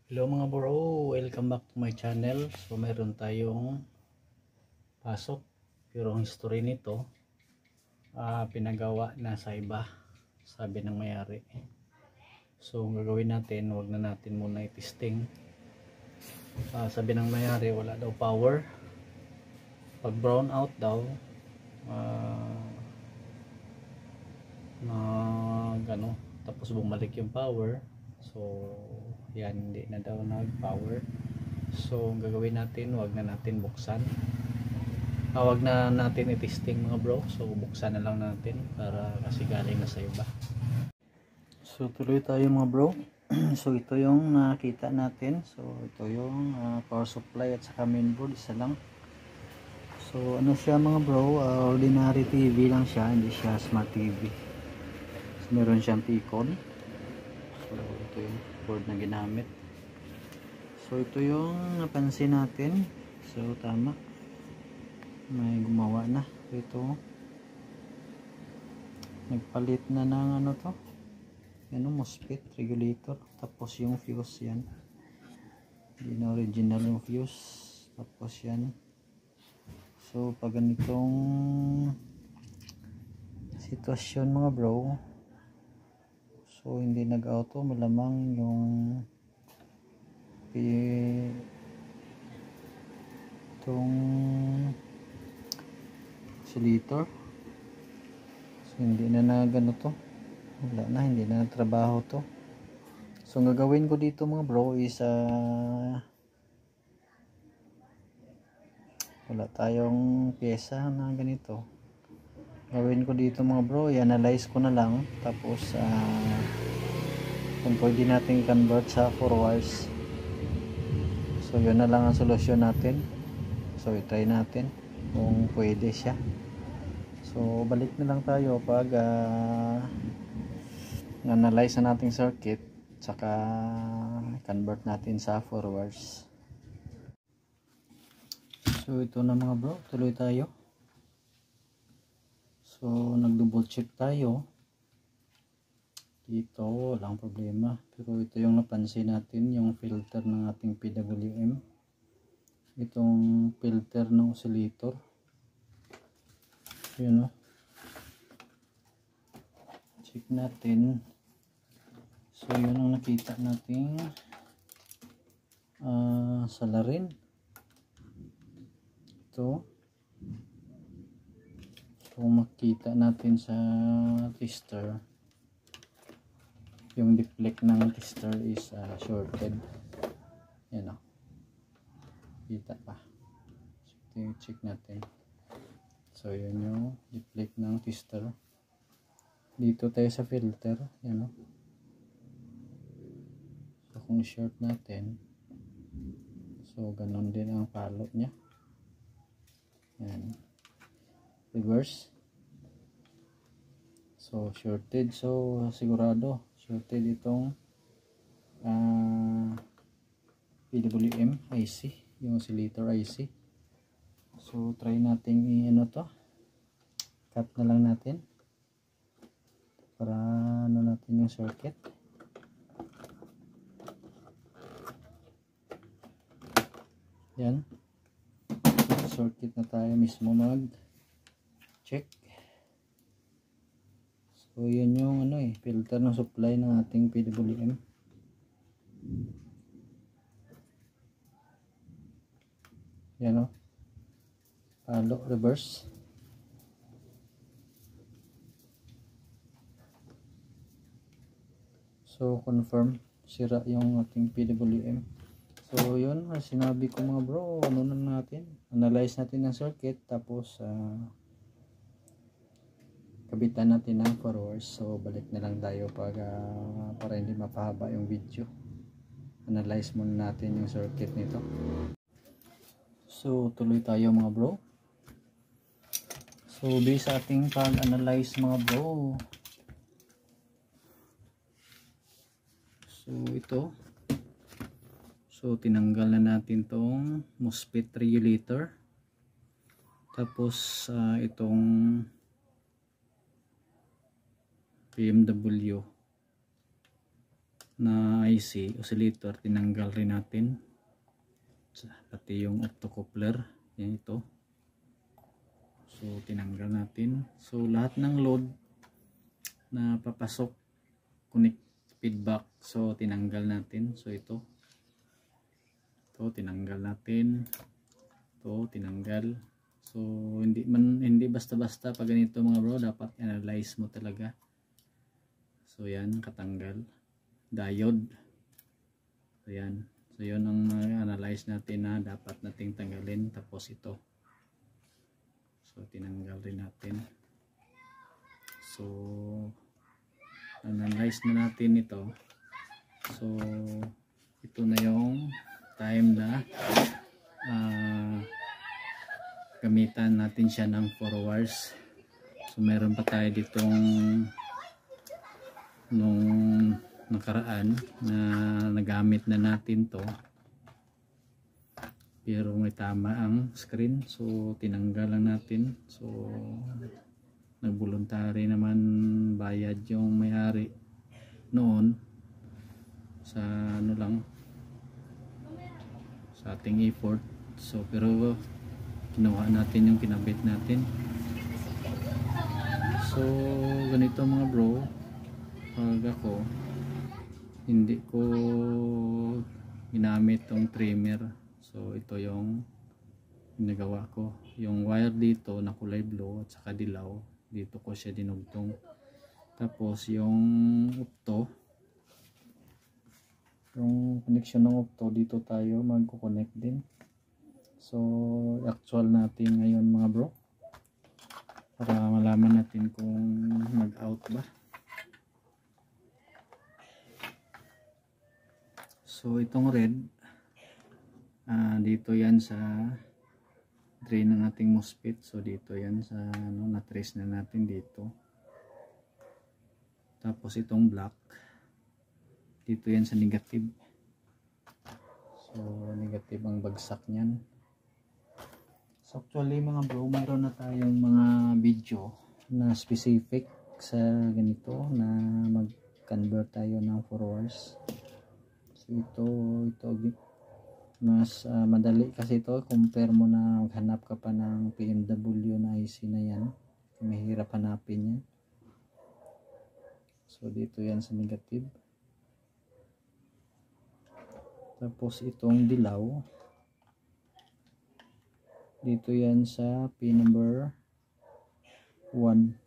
Hello mga bro, welcome back to my channel. So mayroon tayong pasok, pero ang history nito pinagawa na sa iba, sabi ng may-ari. So ang gagawin natin, wag na natin muna i-testing. Sabi ng may-ari wala daw power, pag brown out daw gano, tapos bumalik yung power. So yan, hindi na daw nag power. So ang gagawin natin, wag na natin buksan, wag na natin i-testing mga bro. So buksan na lang natin para kasi galing na sa iba. So tuloy tayo mga bro. So ito yung nakita natin. So ito yung power supply at saka mainboard, isa lang. So ano siya mga bro, ordinary TV lang siya, hindi siya smart TV. So, meron siyang T-con. So ito yung board na ginamit. So ito yung napansin natin. So tama, may gumawa na ito, nagpalit na ng ano to, MOSFET regulator, tapos yung fuse yan, hindi na original yung fuse, tapos yan. So pag ganitong sitwasyon mga bro, so hindi nag-auto, malamang yung itong oscillator, so hindi na gano to, wala na, hindi na trabaho to. So ang gagawin ko dito mga bro is wala tayong pyesa na ganito. Gawin ko dito mga bro, i-analyze ko na lang, tapos kung pwede natin convert sa 4 wires, so yun na lang ang solusyon natin. So i-try natin kung pwede siya. So balik na lang tayo pag analyze na nating circuit, saka convert natin sa 4 wires. So ito na mga bro, tuloy tayo. So nag double check tayo dito, walang problema, pero ito yung napansin natin, yung filter ng ating PWM, itong filter ng oscillator, yun o, check natin. So yun ang nakita natin salarin ito. So makita natin sa tester, yung deflect ng tester is shorted, yan o, kita pa. So check natin. So yun yung deflect ng tester. Dito tayo sa filter, yan o. So kung short natin, so ganon din ang palo nya, yan, reverse. So shorted, so sigurado shorted itong PWM IC, yung oscillator IC. So try nating ano to, cut na lang natin para ano natin yung circuit. Yan, circuit na tayo mismo mag check. So yun yung ano filter ng supply ng ating PWM. Yan o, palo, reverse. So confirm, sira yung ating PWM. So yun, sinabi ko mga bro, ano na natin, analyze natin ng circuit, tapos kabitan natin ng 4 wires. So balik na lang tayo pag para hindi mapahaba yung video. Analyze muna natin yung circuit nito. So tuloy tayo mga bro. So based sa ating pag-analyze mga bro, so ito, so tinanggal na natin tong MOSFET regulator, tapos itong BMW na IC oscillator, tinanggal rin natin, pati yung optocoupler, yan ito. So tinanggal natin. So lahat ng load na papasok, connect, feedback, so tinanggal natin. So ito tinanggal natin, ito tinanggal. So hindi basta-basta pag ganito mga bro, dapat analyze mo talaga. So yan, katanggal. Diode, so yan. So yun ang analyze natin na dapat nating tanggalin. Tapos ito, so tinanggal rin natin. So analyze na natin ito. So ito na yung time na gamitan natin siya ng 4 hours. So meron pa tayo ditong nung nakaraan na nagamit na natin to, pero may tama ang screen, so tinanggal lang natin. So nag-voluntary naman bayad yung may-ari noon sa ano lang, sa ating effort. So pero kinuha natin yung kinabit natin. So ganito mga bro, pag ako hindi ko ginamit tong trimmer, so ito yung ginagawa ko. Yung wire dito na kulay blue at saka dilaw, dito ko siya dinugtong. Tapos yung opto, yung connection ng opto, dito tayo magko-connect din. So actual natin ngayon mga bro, para malaman natin kung mag-out ba. So itong red, dito yan sa drain ng ating MOSFET. So dito yan sa ano, na-trace na natin dito. Tapos itong black, dito yan sa negative. So negative ang bagsak niyan. So actually mga bro, mayroon na tayong mga video na specific sa ganito na mag-convert tayo ng 4 hours. Ito mas madali kasi ito, compare mo na maghanap ka pa ng PMW na IC na yan, mahirap hanapin yan. So dito yan sa negative. Tapos itong dilaw, dito yan sa pin number 1.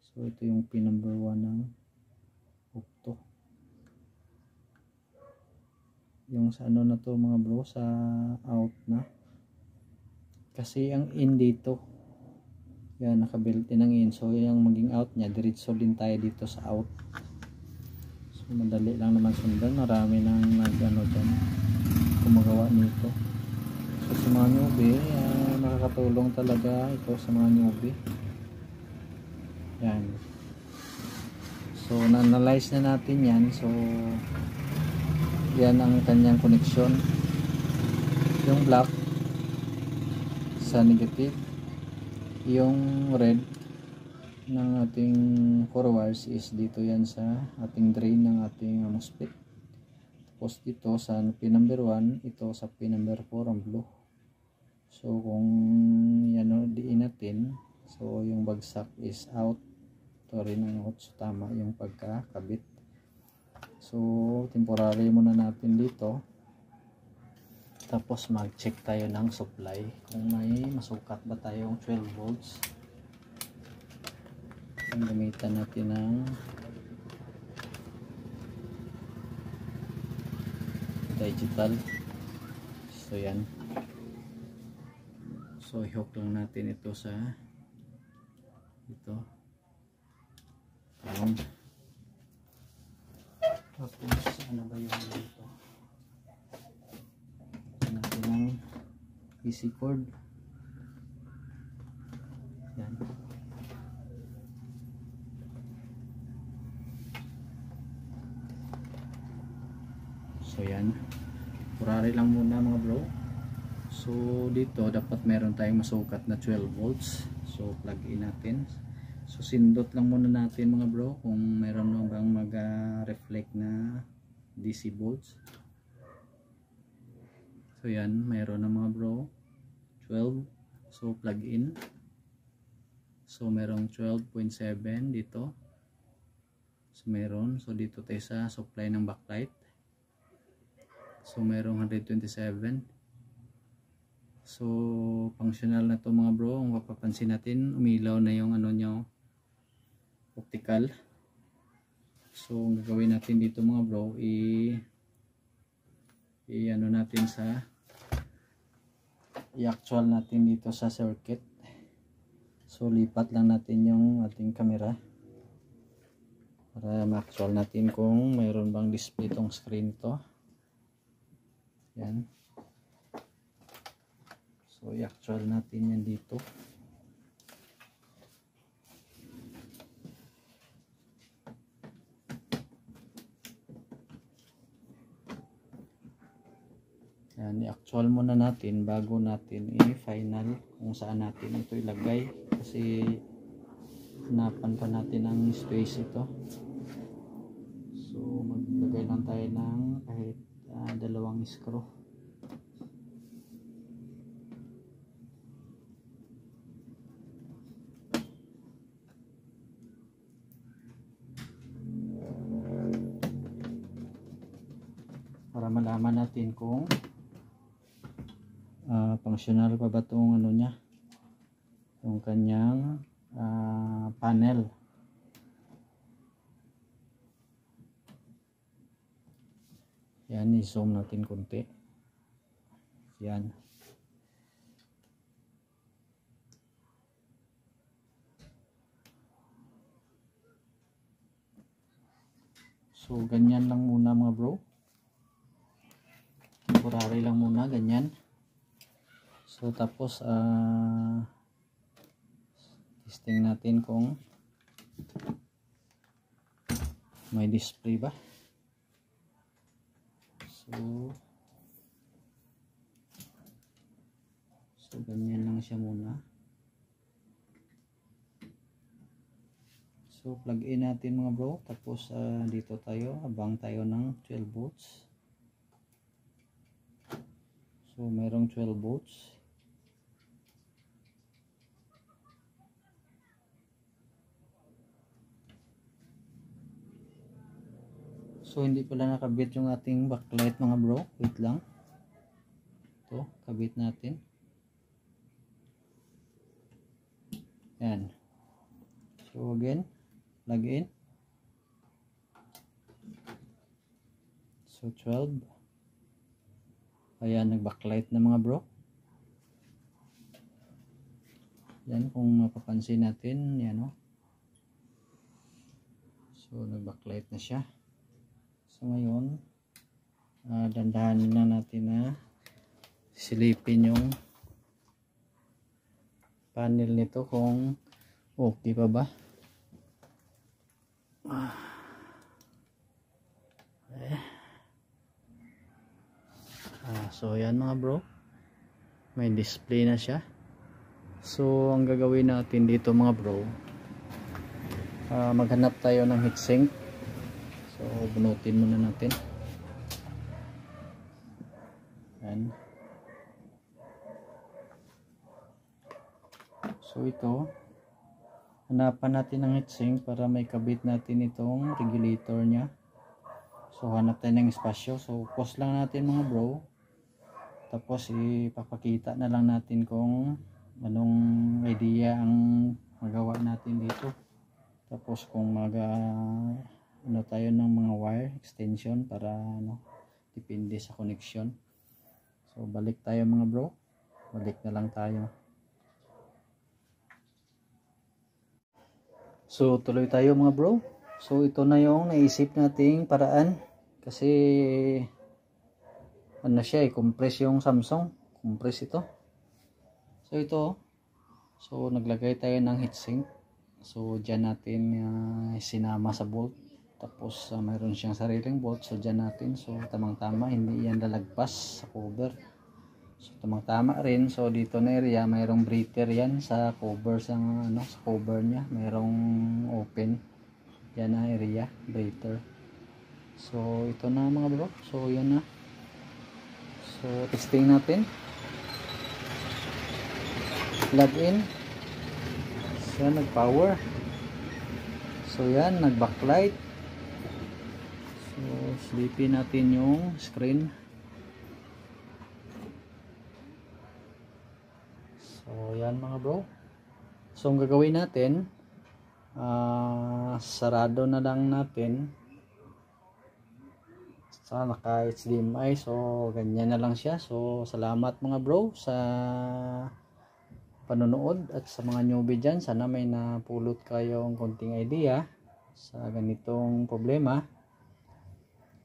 So ito yung pin number 1 ng opto. Yung sa ano na to mga bro, sa out na, kasi ang in dito yan, nakabuilt in ang in, so yung maging out nya diretso din tayo dito sa out. So madali lang naman sundan, marami nang nag ano dyan, gumagawa nito. So sa mga newbie, nakakatulong talaga ito sa mga newbie yan. So na-analyze na natin yan. So yan ang kanyang connection. Yung black sa negative, yung red ng ating 4 wires is dito yan sa ating drain ng ating MOSFET. Tapos dito sa pin number 1, ito sa pin number 4 ang blue. So kung yan o diin natin, so yung bagsak is out, ito rin ang out. So tama yung pagkakabit. So temporary muna natin dito. Tapos mag-check tayo ng supply kung may masukat ba tayong 12 volts. Ang gamitan natin ng digital. So yan. So i-hook lang natin ito sa ito. Ground. Tapos ano ba yung dito? Natin ng PC cord. Yan. So yan. Temporary lang muna mga bro. So dito dapat meron tayong masukat na 12 volts. So plug in natin. So sindot lang muna natin mga bro kung meron bang mag-reflect na DC volts. So yan, mayroon na mga bro 12. So plug in. So merong 12.7 dito. So meron, so dito tayo sa supply ng backlight. So merong 127. So functional na to mga bro. Ang mapapansin natin, umilaw na yung ano nyo, optical. So ang gagawin natin dito mga bro, ano natin sa i-actual natin dito sa circuit. So lipat lang natin yung ating camera para ma-actual natin kung mayroon bang display tong screen to. Yan. So i-actual natin yan dito. Yan, i-actual muna natin bago natin i-final kung saan natin ito ilagay, kasi hanapan pa natin ang space ito. So maglagay lang tayo ng kahit dalawang screw. Para malaman natin kung functional pa ba itong ano niya, yung kanyang panel. Yan, i-zoom natin konti. Yan. So ganyan lang muna mga bro. Temporary lang muna, ganyan. So tapos testing natin kung may display ba. So ganyan lang siya muna. So plug in natin mga bro, tapos dito tayo, abang tayo ng 12 volts. So mayroong 12 volts. So hindi pala nakabit yung ating backlight mga bro. Wait lang. Ito, kabit natin. Yan. So again, plug in. So 12. Ayan, nag-backlight na mga bro. Yan, kung mapapansin natin, yan o. So nag-backlight na siya. So ngayon, dandahanin na natin na silipin yung panel nito kung okay pa ba. So yan mga bro, may display na siya. So ang gagawin natin dito mga bro, maghanap tayo ng heatsink. So bunutin muna natin. Yan. So ito, hanapan natin ng heatsink para may kabit natin itong regulator nya. So hanap tayo ng espasyo. So pause lang natin mga bro. Tapos ipapakita na lang natin kung anong idea ang magawa natin dito. Tapos kung ano tayo ng mga wire extension para depende sa connection. So balik tayo mga bro. Balik na lang tayo. So tuloy tayo mga bro. So ito na yung naisip nating paraan. Kasi ano siya, compress yung Samsung, compress ito. So ito, so naglagay tayo ng heatsink. So dyan natin sinama sa bolt. Tapos mayroon siyang sariling bolt, so dyan natin. So tamang tama, hindi yan lalagpas sa cover. So tamang tama rin. So dito na area, mayroong breather yan sa cover, sa cover niya. Mayroong open yan na area, breather. So ito na mga bro, so yan na. So testing natin, plug in, so nag power, so yan, nag backlight. So silipin natin yung screen. So yan mga bro, so ang gagawin natin, sarado na lang natin sa naka HDMI. So ganyan na lang siya. So salamat mga bro sa panonood, at sa mga newbie dyan, sana may napulot kayong konting idea sa ganitong problema.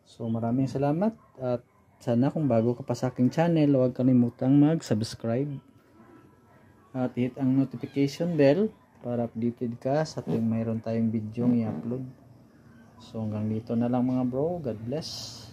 So maraming salamat, at sana kung bago ka pa sa aking channel, huwag kalimutang mag subscribe at hit ang notification bell para updated ka sa tuwing mayroon tayong video i-upload. So hanggang dito na lang mga bro, God bless.